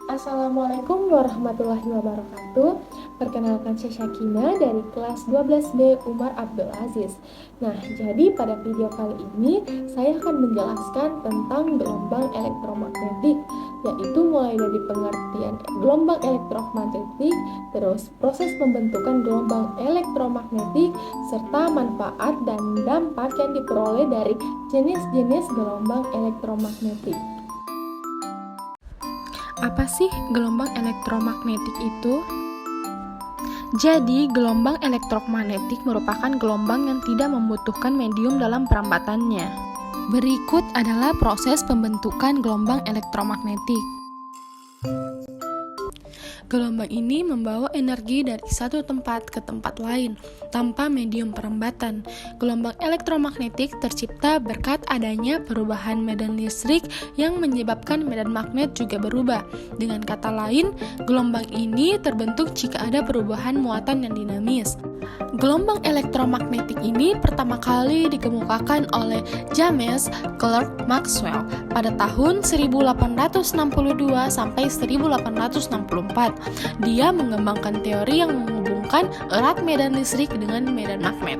Assalamualaikum warahmatullahi wabarakatuh. Perkenalkan saya Syakina dari kelas 12B Umar Abdul Aziz. Nah, jadi pada video kali ini saya akan menjelaskan tentang gelombang elektromagnetik, yaitu mulai dari pengertian gelombang elektromagnetik, terus proses pembentukan gelombang elektromagnetik, serta manfaat dan dampak yang diperoleh dari jenis-jenis gelombang elektromagnetik. Apa sih gelombang elektromagnetik itu? Jadi, gelombang elektromagnetik merupakan gelombang yang tidak membutuhkan medium dalam perambatannya. Berikut adalah proses pembentukan gelombang elektromagnetik. Gelombang ini membawa energi dari satu tempat ke tempat lain tanpa medium perambatan. Gelombang elektromagnetik tercipta berkat adanya perubahan medan listrik yang menyebabkan medan magnet juga berubah. Dengan kata lain, gelombang ini terbentuk jika ada perubahan muatan yang dinamis. Gelombang elektromagnetik ini pertama kali dikemukakan oleh James Clerk Maxwell pada tahun 1862 sampai 1864. Dia mengembangkan teori yang menghubungkan erat medan listrik dengan medan magnet.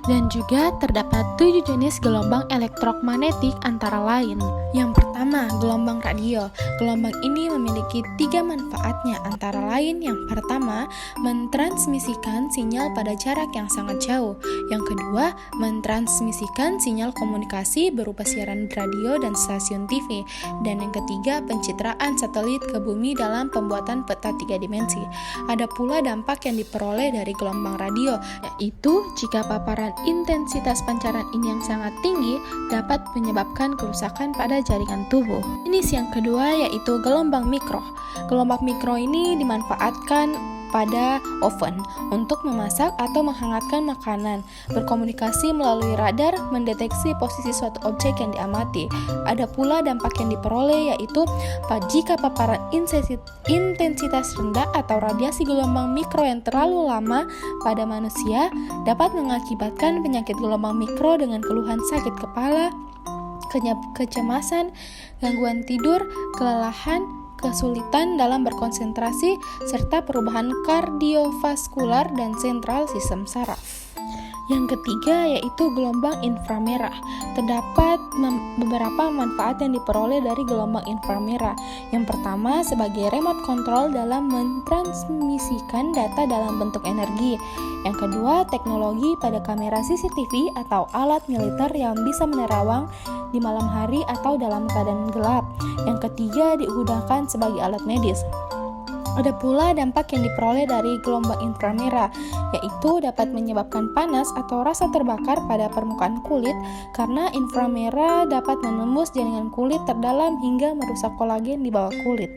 Dan juga terdapat 7 jenis gelombang elektromagnetik antara lain. Yang pertama, gelombang radio. Gelombang ini memiliki 3 manfaatnya, antara lain yang pertama, mentransmisikan sinyal pada jarak yang sangat jauh. Yang kedua, mentransmisikan sinyal komunikasi berupa siaran radio dan stasiun TV. Dan yang ketiga, pencitraan satelit ke bumi dalam pembuatan peta 3 dimensi. Ada pula dampak yang diperoleh dari gelombang radio, yaitu jika paparan intensitas pancaran ini yang sangat tinggi dapat menyebabkan kerusakan pada jaringan tubuh. Jenis yang kedua yaitu gelombang mikro. Gelombang mikro ini dimanfaatkan pada oven untuk memasak atau menghangatkan makanan, berkomunikasi melalui radar, mendeteksi posisi suatu objek yang diamati. Ada pula dampak yang diperoleh yaitu jika paparan intensitas rendah atau radiasi gelombang mikro yang terlalu lama pada manusia dapat mengakibatkan penyakit gelombang mikro dengan keluhan sakit kepala, kecemasan, gangguan tidur, kelelahan, kesulitan dalam berkonsentrasi, serta perubahan kardiovaskular dan sentral sistem saraf. Yang ketiga yaitu gelombang inframerah. Terdapat beberapa manfaat yang diperoleh dari gelombang inframerah. Yang pertama, sebagai remote control dalam mentransmisikan data dalam bentuk energi. Yang kedua, teknologi pada kamera CCTV atau alat militer yang bisa menerawang di malam hari atau dalam keadaan gelap. Yang ketiga, digunakan sebagai alat medis. Ada pula dampak yang diperoleh dari gelombang inframerah, yaitu dapat menyebabkan panas atau rasa terbakar pada permukaan kulit karena inframerah dapat menembus jaringan kulit terdalam hingga merusak kolagen di bawah kulit.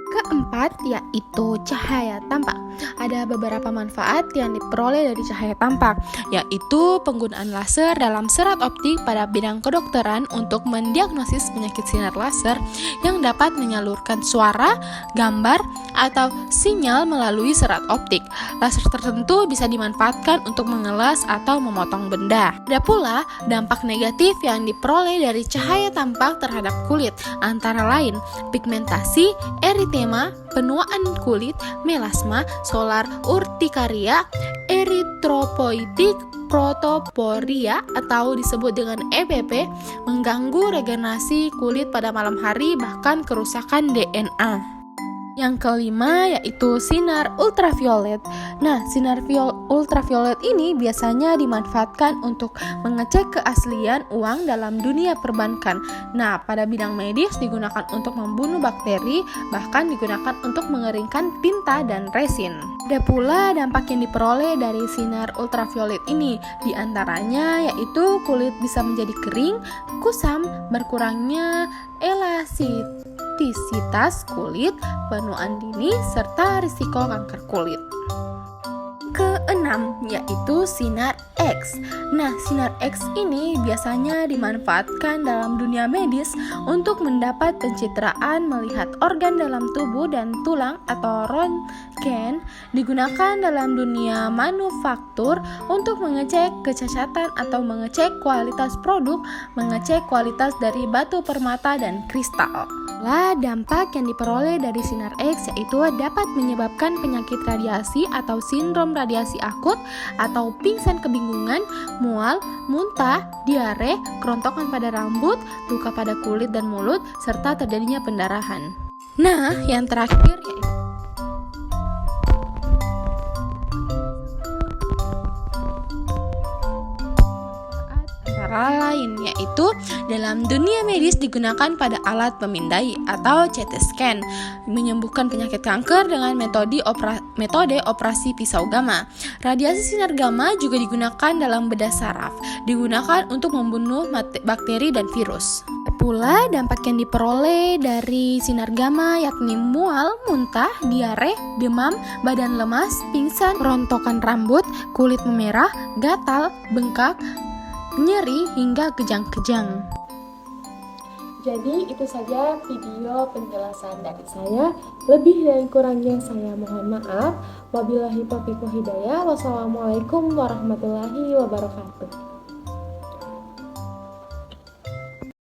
Keempat yaitu cahaya tampak. Ada beberapa manfaat yang diperoleh dari cahaya tampak, yaitu penggunaan laser dalam serat optik pada bidang kedokteran untuk mendiagnosis penyakit sinar laser yang dapat menyalurkan suara, gambar, atau sinyal melalui serat optik. Laser tertentu bisa dimanfaatkan untuk mengelas atau memotong benda. Ada pula dampak negatif yang diperoleh dari cahaya tampak terhadap kulit, antara lain pigmentasi, eritema, penuaan kulit, melasma, solar urtikaria, eritropoietik, protoporia atau disebut dengan EBP, mengganggu regenerasi kulit pada malam hari, bahkan kerusakan DNA. Yang kelima yaitu sinar ultraviolet. Nah, sinar ultraviolet ini biasanya dimanfaatkan untuk mengecek keaslian uang dalam dunia perbankan. Nah, pada bidang medis digunakan untuk membunuh bakteri, bahkan digunakan untuk mengeringkan tinta dan resin. Ada pula dampak yang diperoleh dari sinar ultraviolet ini, di antaranya yaitu kulit bisa menjadi kering, kusam, berkurangnya elastisitas kulit, penuaan dini, serta risiko kanker kulit. Keenam yaitu sinar X. Nah, sinar X ini biasanya dimanfaatkan dalam dunia medis untuk mendapat pencitraan melihat organ dalam tubuh dan tulang atau röntgen. Digunakan dalam dunia manufaktur untuk mengecek kecacatan atau mengecek kualitas produk, mengecek kualitas dari batu permata dan kristal. Lah, dampak yang diperoleh dari sinar X yaitu dapat menyebabkan penyakit radiasi atau sindrom radiasi akut atau pingsan kebingungan, mual, muntah, diare, kerontokan pada rambut, luka pada kulit dan mulut, serta terjadinya pendarahan. Nah, yang terakhir yaitu antara lain yaitu dalam dunia medis digunakan pada alat pemindai atau CT scan, menyembuhkan penyakit kanker dengan metode operasi pisau gamma. Radiasi sinar gamma juga digunakan dalam bedah saraf, digunakan untuk membunuh bakteri dan virus. Pula dampak yang diperoleh dari sinar gamma yakni mual, muntah, diare, demam, badan lemas, pingsan, rontokan rambut, kulit memerah, gatal, bengkak, nyeri hingga kejang-kejang. Jadi itu saja video penjelasan dari saya. Lebih dan kurangnya saya mohon maaf. Wabillahi taufiq wal hidayah. Wassalamualaikum warahmatullahi wabarakatuh.